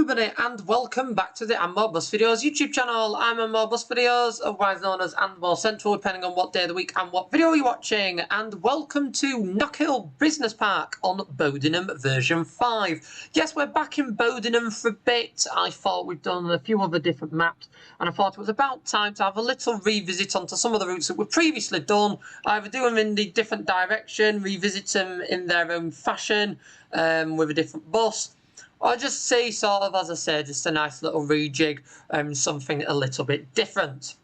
everybody and welcome back to the And More Bus Videos YouTube channel. I'm And More Bus Videos, otherwise known as And More Central, depending on what day of the week and what video you're watching. And welcome to Knockhill Business Park on Bowdenham version 5. Yes, we're back in Bowdenham for a bit. I thought we'd done a few other different maps and I thought it was about time to have a little revisit onto some of the routes that we've previously done. Either do them in the different direction, revisit them in their own fashion with a different bus. Or just see, sort of, as I said, just a nice little rejig, something a little bit different.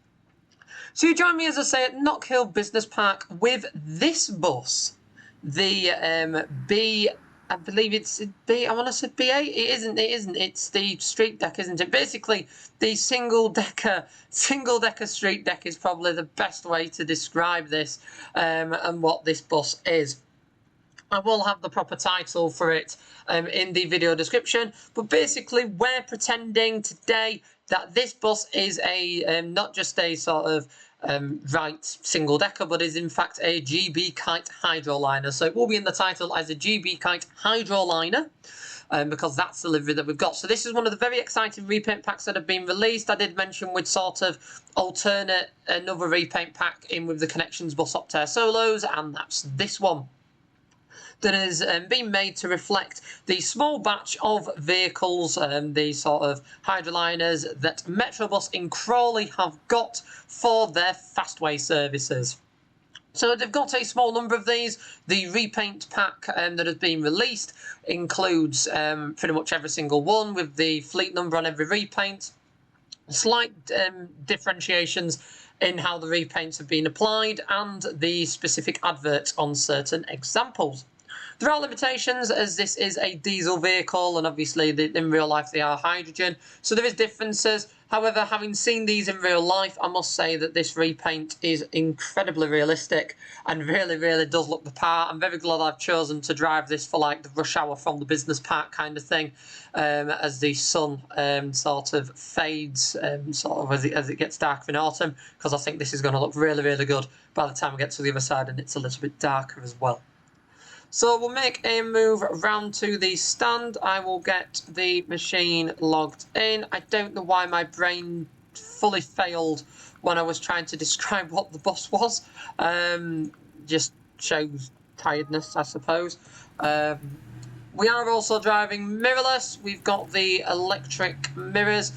So you join me, as I say, at Knockhill Business Park with this bus, the I believe it's B, I want to say B8, it isn't, it's the street deck, isn't it? Basically, the single decker street deck is probably the best way to describe this, and what this bus is. I will have the proper title for it in the video description, but basically we're pretending today that this bus is a not just a sort of Wrights single decker, but is in fact a GB Kite Hydroliner. So it will be in the title as a GB Kite Hydroliner, because that's the livery that we've got. So this is one of the very exciting repaint packs that have been released. I did mention we'd sort of alternate another repaint pack in with the Connections Bus Optare Solos, and that's this one that has been made to reflect the small batch of vehicles, the sort of Hydroliners that Metrobus in Crawley have got for their fastway services. So they've got a small number of these. The repaint pack that has been released includes pretty much every single one with the fleet number on every repaint. Slight differentiations in how the repaints have been applied and the specific adverts on certain examples. There are limitations, as this is a diesel vehicle and obviously in real life they are hydrogen, so there is differences. However, having seen these in real life, I must say that this repaint is incredibly realistic and really does look the part. I'm very glad I've chosen to drive this for like the rush hour from the business park kind of thing, as the sun sort of fades sort of as it gets darker in autumn, because I think this is going to look really good by the time we get to the other side and it's a little bit darker as well. So we'll make a move round to the stand. I will get the machine logged in. I don't know why my brain fully failed when I was trying to describe what the bus was. Just shows tiredness, I suppose. We are also driving mirrorless. We've got the electric mirrors,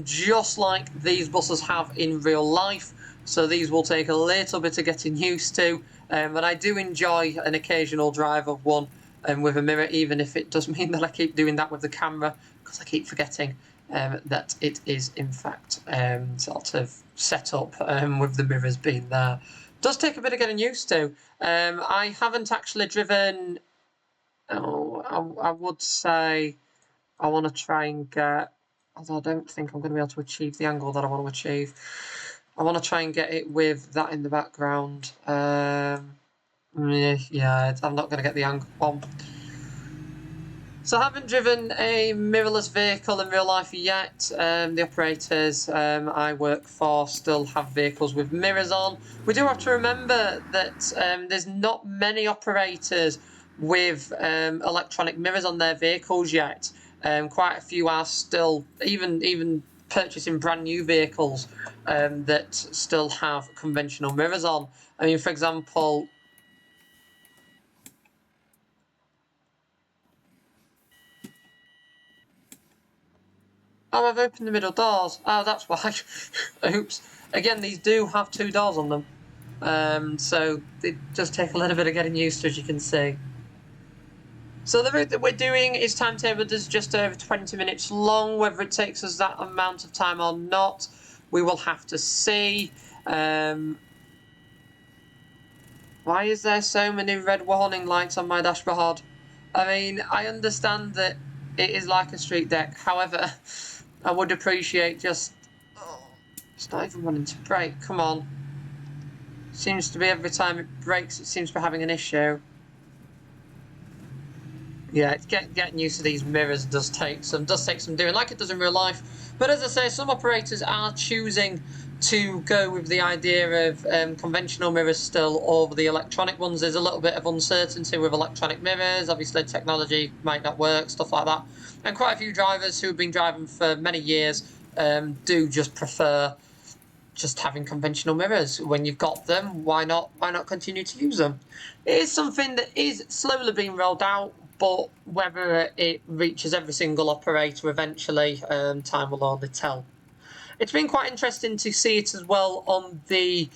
just like these buses have in real life. So these will take a little bit of getting used to. But I do enjoy an occasional drive of one with a mirror, even if it does mean that I keep doing that with the camera, because I keep forgetting that it is in fact sort of set up with the mirrors being there. Does take a bit of getting used to. I haven't actually driven. I would say I want to try and get, although I don't think I'm going to be able to achieve the angle that I want to achieve. I want to try and get it with that in the background. Yeah, I'm not going to get the angle on. So I haven't driven a mirrorless vehicle in real life yet. The operators I work for still have vehicles with mirrors on. We do have to remember that there's not many operators with electronic mirrors on their vehicles yet. Quite a few are still, even purchasing brand new vehicles that still have conventional mirrors on. I mean, for example, oh, I've opened the middle doors. Oh, that's why. Oops. Again, these do have two doors on them, so it does take a little bit of getting used to, as you can see. So the route that we're doing is timetabled as just over 20 minutes long. Whether it takes us that amount of time or not, we will have to see. Why is there so many red warning lights on my dashboard? I mean, I understand that it is like a street deck. However, I would appreciate just... Oh, it's not even wanting to brake. Come on. Seems to be every time it brakes, it seems to be having an issue. Yeah, it's getting used to these mirrors does take some doing, like it does in real life. But as I say, some operators are choosing to go with the idea of conventional mirrors still over the electronic ones. There's a little bit of uncertainty with electronic mirrors. Obviously, technology might not work, stuff like that. And quite a few drivers who have been driving for many years do just prefer just having conventional mirrors. When you've got them, why not continue to use them? It is something that is slowly being rolled out, but whether it reaches every single operator eventually, time will only tell. It's been quite interesting to see it as well on the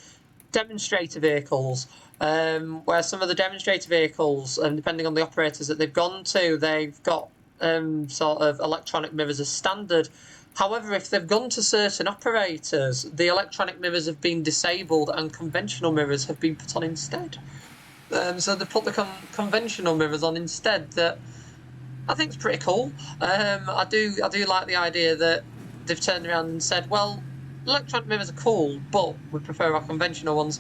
demonstrator vehicles, where some of the demonstrator vehicles, and depending on the operators that they've gone to, they've got sort of electronic mirrors as standard. However, if they've gone to certain operators, the electronic mirrors have been disabled and conventional mirrors have been put on instead. So they put the conventional mirrors on instead. That I think is pretty cool. I do like the idea that they've turned around and said, well, electronic mirrors are cool, but we prefer our conventional ones.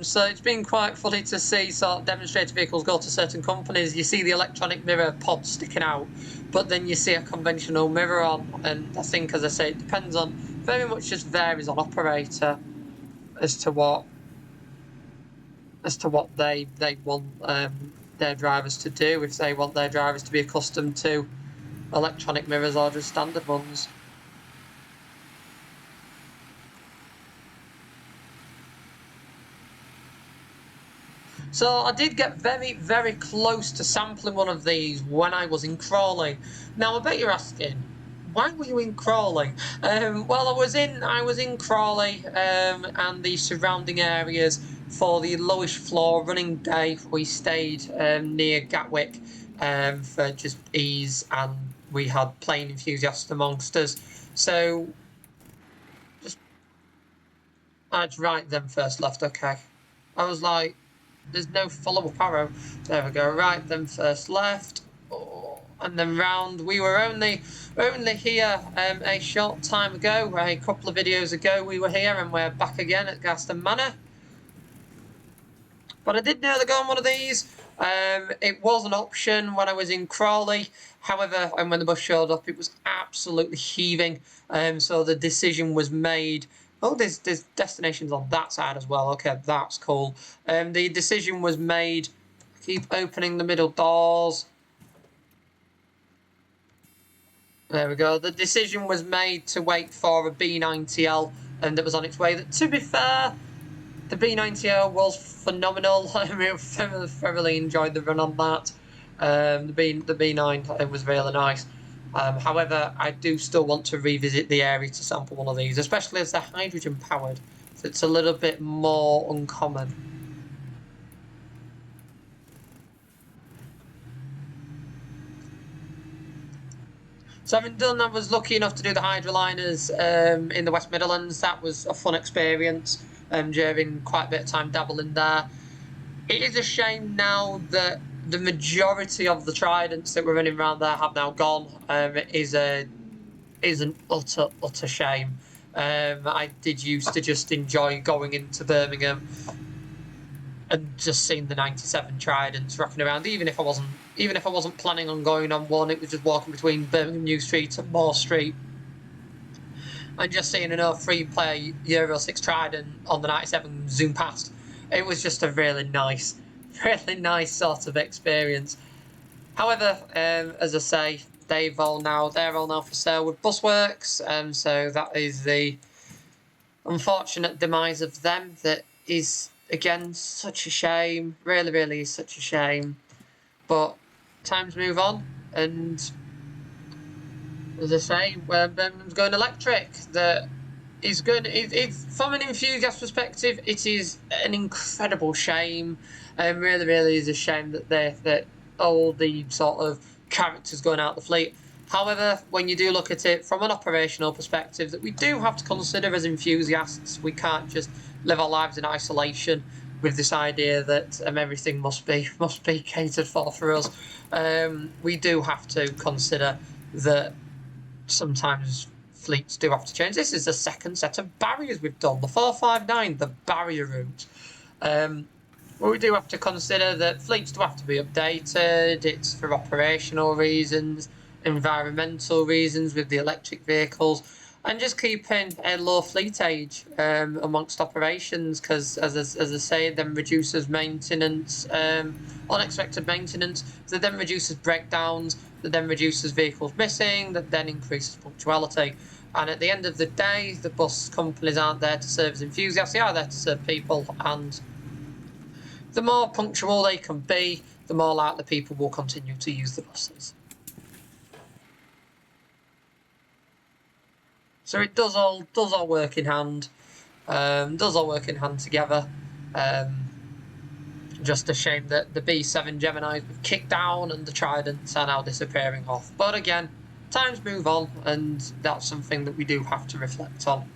So it's been quite funny to see sort of demonstrator vehicles go to certain companies. You see the electronic mirror pod sticking out, but then you see a conventional mirror on. And I think, as I say, it depends on, very much just varies on operator as to what they want their drivers to do. If they want their drivers to be accustomed to electronic mirrors or just standard ones. So I did get very, very close to sampling one of these when I was in Crawley. Now I bet you're asking, why were you in Crawley? Well, I was in Crawley and the surrounding areas for the lowest floor running day. We stayed near Gatwick for just ease, and we had plane enthusiasts amongst us. So I'd right then first left. Okay, I was like, there's no follow-up arrow. There we go. Right then first left. Oh, and then round. We were only here a short time ago. A couple of videos ago we were here, and we're back again at Gaston Manor. But I did nearly go on one of these. It was an option when I was in Crawley. However, when the bus showed up, it was absolutely heaving. So the decision was made. Oh, there's destinations on that side as well. Okay, that's cool. The decision was made. Keep opening the middle doors. There we go. The decision was made to wait for a B90L, and that was on its way. To be fair, the B90L was phenomenal. I thoroughly enjoyed the run on that. The B9 was really nice. However, I do still want to revisit the area to sample one of these, especially as they're hydrogen powered. So it's a little bit more uncommon. So having done that, I was lucky enough to do the Hydroliners in the West Midlands. That was a fun experience. During quite a bit of time dabbling there. It is a shame now that the majority of the Tridents that were running around there have now gone. It is an utter shame. I did used to just enjoy going into Birmingham and just seeing the 97 Tridents rocking around. Even if I wasn't planning on going on one, it was just walking between Birmingham New Street and Moore Street. And just seeing an 03-player Euro 6 Trident on the 97 zoom past, it was just a really nice sort of experience. However, as I say, they're all now for sale with Busworks, so that is the unfortunate demise of them. That is again such a shame. Really is such a shame. But times move on, and as I say, Birmingham's going electric. That is good. From an enthusiast perspective, it is an incredible shame. Really is a shame that all the sort of characters going out the fleet. However, when you do look at it from an operational perspective, that we do have to consider as enthusiasts, we can't just live our lives in isolation with this idea that everything must be catered for us. We do have to consider that sometimes fleets do have to change. This is the second set of barriers we've done. The 459, the barrier route. Well, we do have to consider that fleets do have to be updated. It's for operational reasons, environmental reasons with the electric vehicles. and just keeping a low fleet age amongst operations, because as I say, it then reduces maintenance, unexpected maintenance, that then reduces breakdowns, that then reduces vehicles missing, that then increases punctuality. And at the end of the day, the bus companies aren't there to serve as enthusiasts, they are there to serve people, and the more punctual they can be, the more likely people will continue to use the buses. So it does all work in hand, together. Just a shame that the B7 Geminis were kicked down and the Tridents are now disappearing off. But again, times move on, and that's something that we do have to reflect on.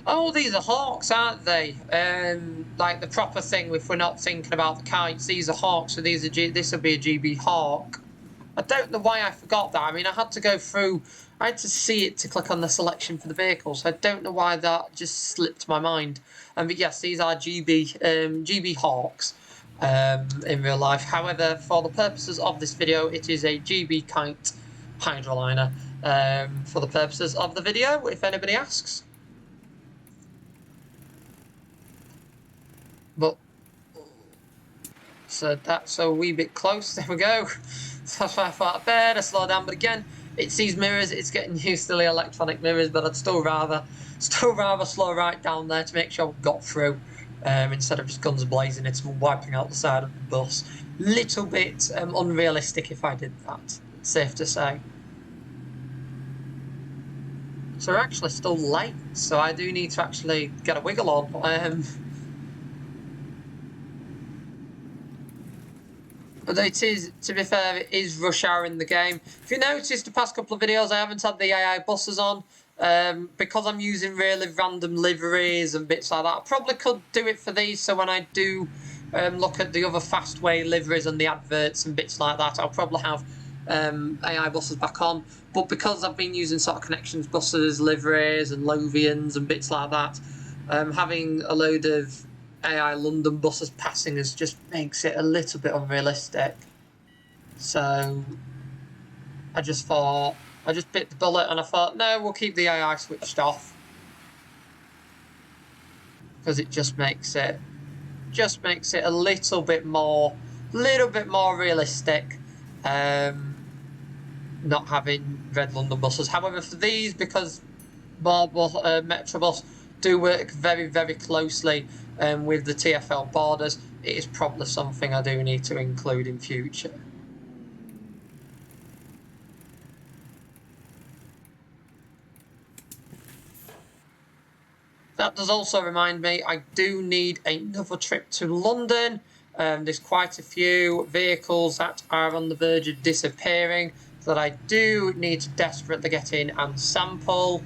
Oh, these are Hawks, aren't they? Like the proper thing, if we're not thinking about the Kites, these are Hawks, so this will be a GB Hawk. I don't know why I forgot that. I mean, I had to go through, I had to see it to click on the selection for the vehicle, so I don't know why that just slipped my mind. But yes, these are GB Hawks in real life. However, for the purposes of this video, it is a GB Kite Hydroliner for the purposes of the video, if anybody asks. But so that's a wee bit close. There we go. So that's why I thought I'd better slow down. But again, it sees mirrors. It's getting used to the electronic mirrors. But I'd still rather slow right down there to make sure we got through, instead of just guns blazing it and wiping out the side of the bus. Little bit unrealistic if I did that. It's safe to say. So we're actually still late. So I do need to actually get a wiggle on. But it is, to be fair, it is rush hour in the game. If you noticed the past couple of videos, I haven't had the AI buses on, because I'm using really random liveries and bits like that. I probably could do it for these, so when I do look at the other Fastway liveries and the adverts and bits like that, I'll probably have AI buses back on. But because I've been using sort of connections buses, liveries and Lothians and bits like that, having a load of AI London buses passing just makes it a little bit unrealistic. So I just bit the bullet and I thought, no, we'll keep the AI switched off, because it just makes it a little bit more realistic, not having red London buses. However, for these, because Metrobus do work very, very closely with the TfL borders, it is probably something I do need to include in future. That does also remind me, I do need another trip to London. There's quite a few vehicles that are on the verge of disappearing that I do need to desperately get in and sample.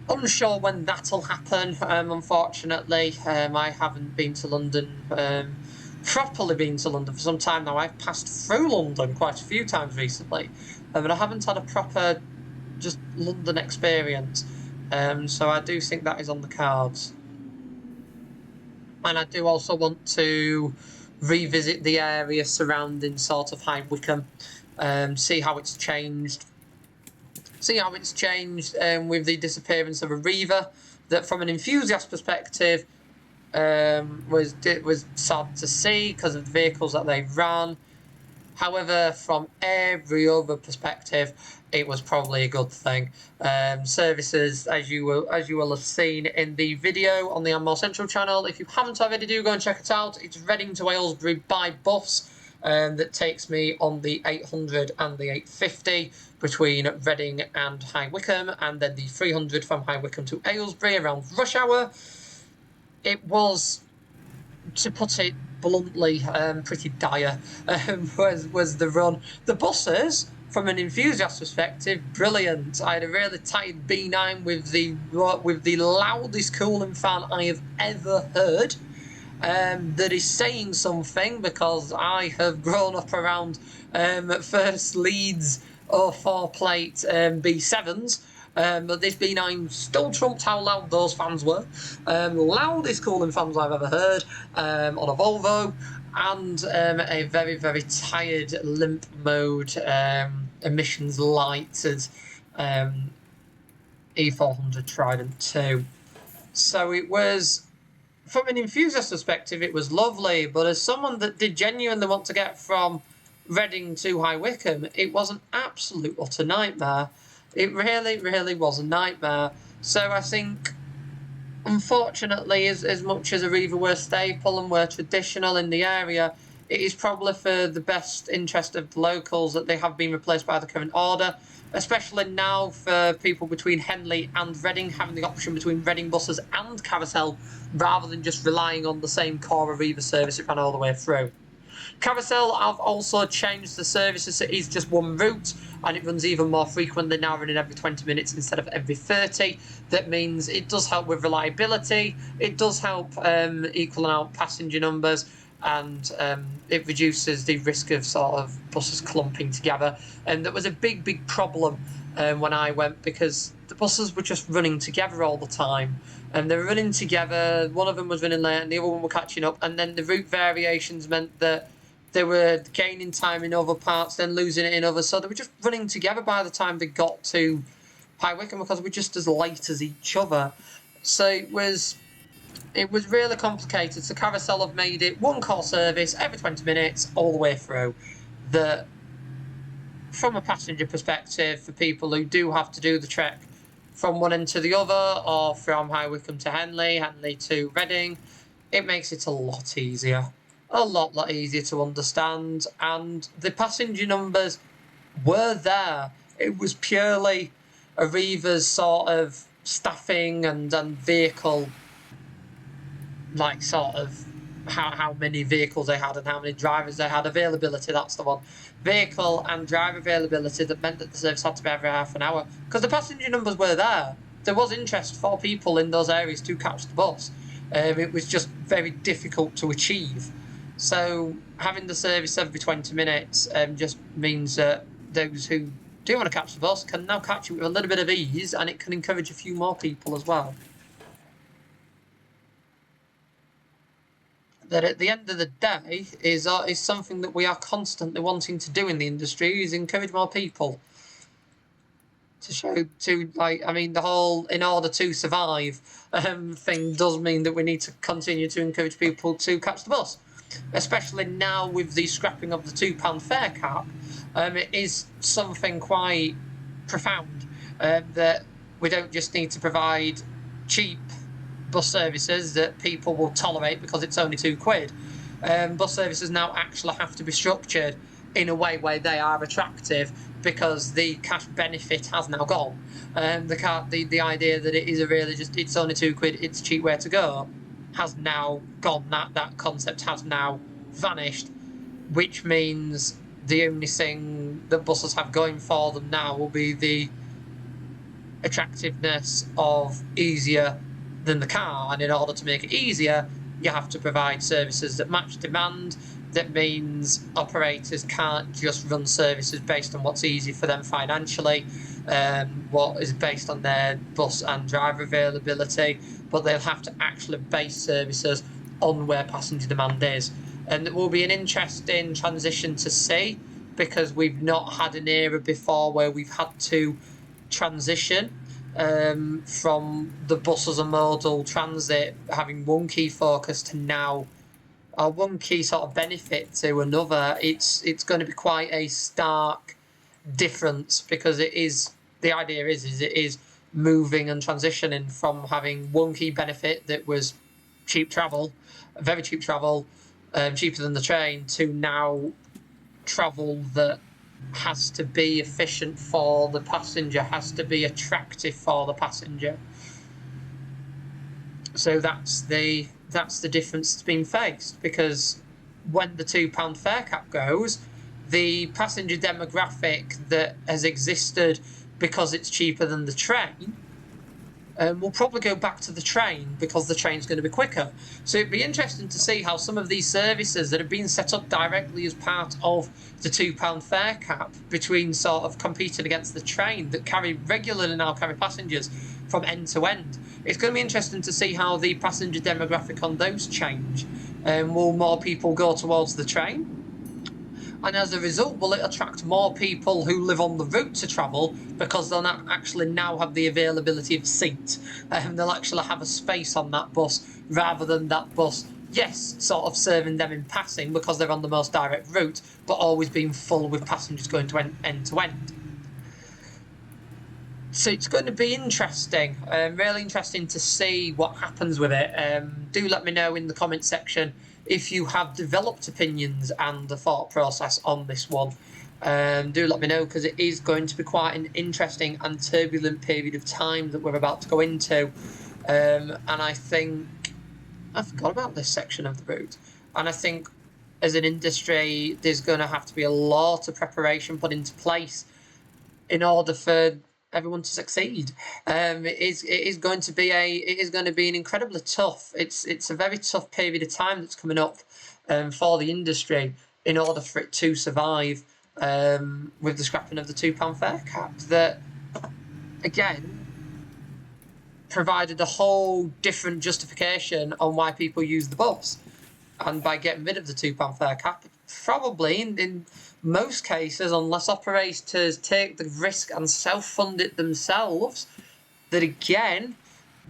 Unsure when that'll happen, unfortunately. I haven't been to London, properly been to London for some time now. I've passed through London quite a few times recently, but I haven't had a proper just London experience. So I do think that is on the cards. And I do also want to revisit the area surrounding sort of High Wycombe, see how it's changed. With the disappearance of a Reaver, that from an enthusiast perspective was sad to see because of the vehicles that they ran. However, from every other perspective, it was probably a good thing. Services, as you will have seen in the video on the Ammo Central channel. If you haven't already, do go and check it out. It's Reading to Aylesbury by bus. That takes me on the 800 and the 850 between Reading and High Wycombe, and then the 300 from High Wycombe to Aylesbury around rush hour. It was, to put it bluntly, pretty dire, was the run. The buses, from an enthusiast perspective, brilliant. I had a really tight B9 with the loudest cooling fan I have ever heard. That is saying something, because I have grown up around first leads 04 plate B7s. But this B9 still trumped how loud those fans were. Loudest cooling fans I've ever heard on a Volvo, and a very, very tired limp mode emissions light as E400 Trident 2. So it was, from an enthusiast perspective, it was lovely, but as someone that did genuinely want to get from Reading to High Wycombe, it was an absolute utter nightmare. It really, really was a nightmare. So I think, unfortunately, as much as Arriva were staple and were traditional in the area, it is probably for the best interest of the locals that they have been replaced by the current order, especially now for people between Henley and Reading having the option between Reading buses and Carousel, rather than just relying on the same core Arriva service it ran all the way through. Carousel have also changed the services, so it is just one route, and it runs even more frequently now, running every 20 minutes instead of every 30. That means it does help with reliability, it does help equaling out passenger numbers, and it reduces the risk of sort of buses clumping together. And that was a big problem when I went, because the buses were just running together all the time. And they were running together, one of them was running late and the other one were catching up, and then the route variations meant that they were gaining time in other parts, then losing it in others, so they were just running together by the time they got to High Wycombe, because they were just as late as each other. So it was really complicated. So Carousel have made it one core service every 20 minutes all the way through. That, from a passenger perspective, for people who do have to do the trek from one end to the other, or from High Wycombe to Henley, Henley to Reading, it makes it a lot easier. A lot easier to understand, and the passenger numbers were there. It was purely Arriva's sort of staffing and vehicle, like sort of how many vehicles they had and how many drivers they had. Availability, that's the one. Vehicle and driver availability that meant that the service had to be every half an hour, because the passenger numbers were there. There was interest for people in those areas to catch the bus. It was just very difficult to achieve. So having the service every 20 minutes just means that those who do want to catch the bus can now catch it with a little bit of ease, and it can encourage a few more people as well. That at the end of the day is something that we are constantly wanting to do in the industry, is encourage more people. The whole "in order to survive" thing does mean that we need to continue to encourage people to catch the bus. Especially now with the scrapping of the £2 fare cap, it is something quite profound, that we don't just need to provide cheap bus services that people will tolerate because it's only £2. Bus services now actually have to be structured in a way where they are attractive, because the cash benefit has now gone. The idea that it is it's only £2, it's a cheap way to go, has now gone. That concept has now vanished, which means the only thing that buses have going for them now will be the attractiveness of easier than the car. And in order to make it easier, you have to provide services that match demand. That means operators can't just run services based on what's easy for them financially, what is based on their bus and driver availability, but they'll have to actually base services on where passenger demand is. And it will be an interesting transition to see, because we've not had an era before where we've had to transition from the bus as a modal transit having one key focus to now one key sort of benefit to another. It's going to be quite a stark difference, because it is moving and transitioning from having one key benefit that was cheap travel, very cheap travel, cheaper than the train, to now travel that has to be efficient for the passenger, has to be attractive for the passenger. So that's the difference that's been faced, because when the £2 fare cap goes, the passenger demographic that has existed because it's cheaper than the train we'll probably go back to the train because the train's going to be quicker. So it'd be interesting to see how some of these services that have been set up directly as part of the £2 fare cap between sort of competing against the train that regularly now carry passengers from end to end. It's going to be interesting to see how the passenger demographic on those change. Will more people go towards the train? And as a result, will it attract more people who live on the route to travel because they'll not actually now have the availability of seat? They'll actually have a space on that bus rather than that bus, yes, sort of serving them in passing because they're on the most direct route, but always being full with passengers going to end to end. So it's going to be interesting, really interesting to see what happens with it. Do let me know in the comment section if you have developed opinions and a thought process on this one. Do let me know, because it is going to be quite an interesting and turbulent period of time that we're about to go into. And I think I forgot about this section of the route. And I think as an industry, there's going to have to be a lot of preparation put into place in order for everyone to succeed. It is going to be an incredibly tough. It's a very tough period of time that's coming up for the industry in order for it to survive with the scrapping of the £2 fare cap. That again provided a whole different justification on why people use the bus, and by getting rid of the £2 fare cap, probably in most cases, unless operators take the risk and self-fund it themselves, that again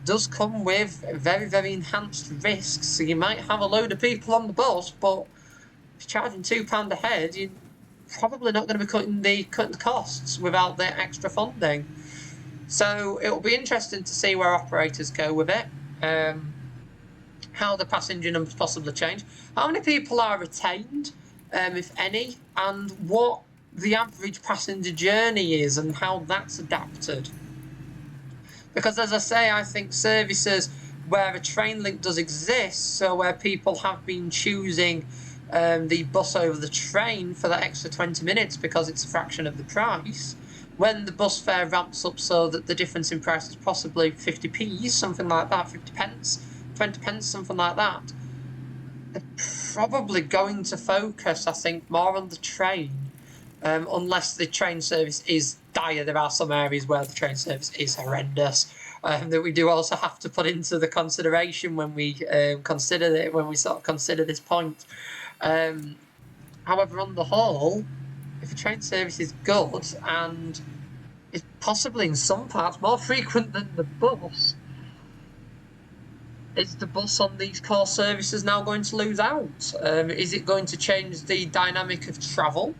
does come with very, very enhanced risks. So you might have a load of people on the bus, but if you're charging £2 a head, you're probably not going to be cutting the costs without the extra funding. So it will be interesting to see where operators go with it. How the passenger numbers possibly change, how many people are retained, if any, and what the average passenger journey is and how that's adapted. Because as I say, I think services where a train link does exist, so where people have been choosing the bus over the train for that extra 20 minutes because it's a fraction of the price, when the bus fare ramps up so that the difference in price is possibly 50p, something like that, 50 pence, 20 pence, something like that, they're probably going to focus, I think, more on the train, unless the train service is dire. There are some areas where the train service is horrendous, that we do also have to put into the consideration when we consider this point. However, on the whole, if a train service is good and is possibly in some parts more frequent than the bus, is the bus on these core services now going to lose out? Is it going to change the dynamic of travel?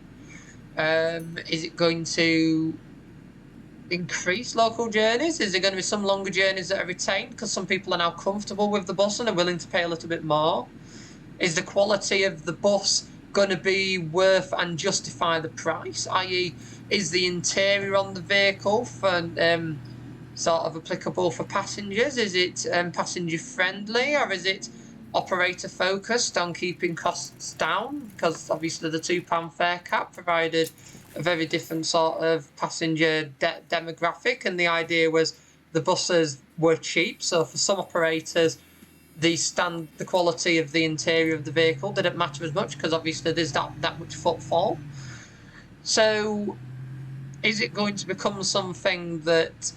Is it going to increase local journeys? Is there going to be some longer journeys that are retained because some people are now comfortable with the bus and are willing to pay a little bit more? Is the quality of the bus going to be worth and justify the price? I.e., is the interior on the vehicle for sort of applicable for passengers? Is it passenger friendly, or is it operator focused on keeping costs down? Because obviously the £2 fare cap provided a very different sort of passenger demographic, and the idea was the buses were cheap, so for some operators the quality of the interior of the vehicle didn't matter as much because obviously there's that much footfall. So is it going to become something that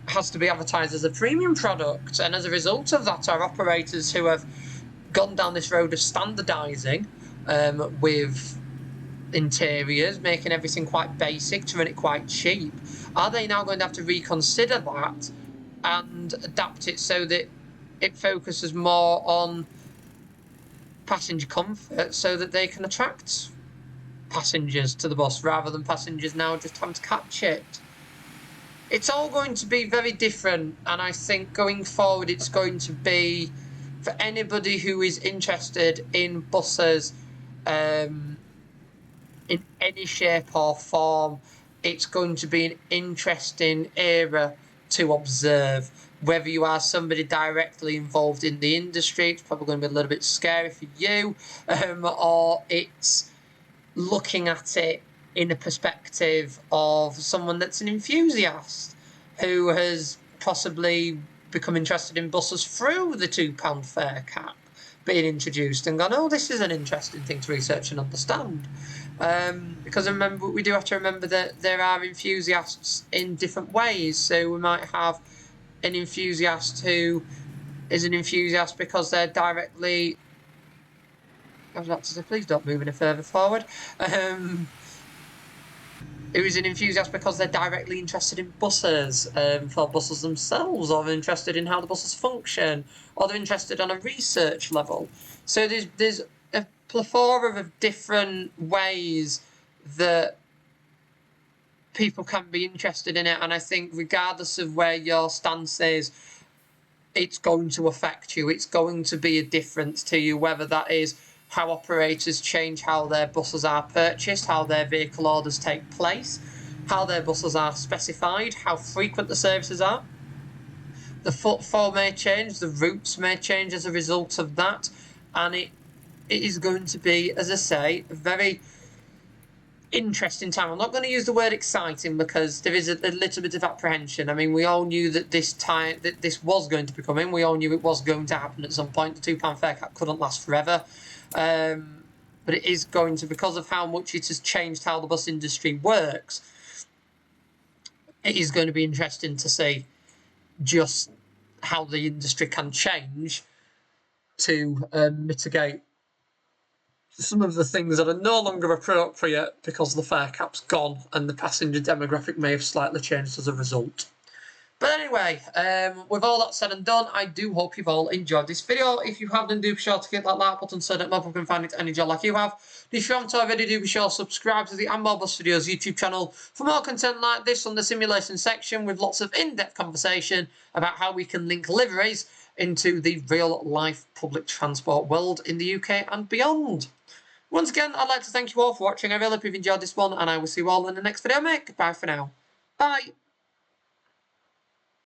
has to be advertised as a premium product? And as a result of that, our operators who have gone down this road of standardising with interiors, making everything quite basic to run it quite cheap, are they now going to have to reconsider that and adapt it so that it focuses more on passenger comfort so that they can attract passengers to the bus rather than passengers now just having to catch it? It's all going to be very different, and I think going forward it's going to be, for anybody who is interested in buses in any shape or form, it's going to be an interesting era to observe. Whether you are somebody directly involved in the industry, it's probably going to be a little bit scary for you, or it's looking at it in a perspective of someone that's an enthusiast who has possibly become interested in buses through the £2 fare cap being introduced and gone, oh, this is an interesting thing to research and understand. Because remember, we do have to remember that there are enthusiasts in different ways. So we might have an enthusiast who is an enthusiast because they're directly... I was about to say, please don't move any further forward. Who is an enthusiast because they're directly interested in buses, for buses themselves, or they're interested in how the buses function, or they're interested on a research level. So there's a plethora of different ways that people can be interested in it, and I think regardless of where your stance is, it's going to affect you. It's going to be a difference to you, whether that is how operators change how their buses are purchased, how their vehicle orders take place, how their buses are specified, how frequent the services are. The footfall may change, the routes may change as a result of that, and it is going to be, as I say, a very interesting time. I'm not going to use the word exciting because there is a little bit of apprehension. I mean, we all knew that this was going to be coming. We all knew it was going to happen at some point. The £2 fare cap couldn't last forever. But it is going to, because of how much it has changed how the bus industry works, it is going to be interesting to see just how the industry can change to mitigate some of the things that are no longer appropriate because the fare cap's gone and the passenger demographic may have slightly changed as a result. But anyway, with all that said and done, I do hope you've all enjoyed this video. If you have, then do be sure to hit that like button so that more people can find it any job like you have. If you haven't already, do be sure to subscribe to the And More Bus Videos YouTube channel for more content like this on the simulation section with lots of in-depth conversation about how we can link liveries into the real-life public transport world in the UK and beyond. Once again, I'd like to thank you all for watching. I really hope you've enjoyed this one, and I will see you all in the next video, mate. Goodbye for now. Bye.